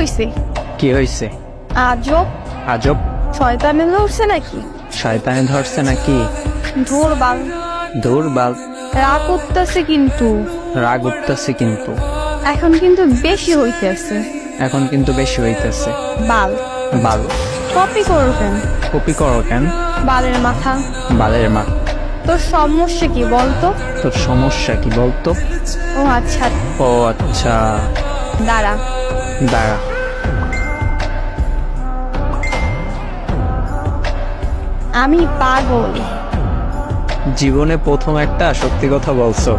হইছে? কি হয়েছে? আজব। আজব? শয়তানে ধরছে নাকি? শয়তানে ধরছে নাকি? ধুর বাল। দূর বাল। রাগ উঠতেছে কিন্তু। রাগ উঠতেছে কিন্তু। এখন কিন্তু বেশি হইতেছে। এখন কিন্তু বেশি হইতেছে। বাল। বাল। কপি করবেন। কপি করো কেন? বালের মাথা। বালের মা। তোর সমস্যা কি বলতো? তোর সমস্যা কি বলতো? ও আচ্ছা, ও আচ্ছা। দাঁড়া। দাঁড়া। আমি পাগল। জীবনে প্রথম একটা সত্যি কথা বলছো।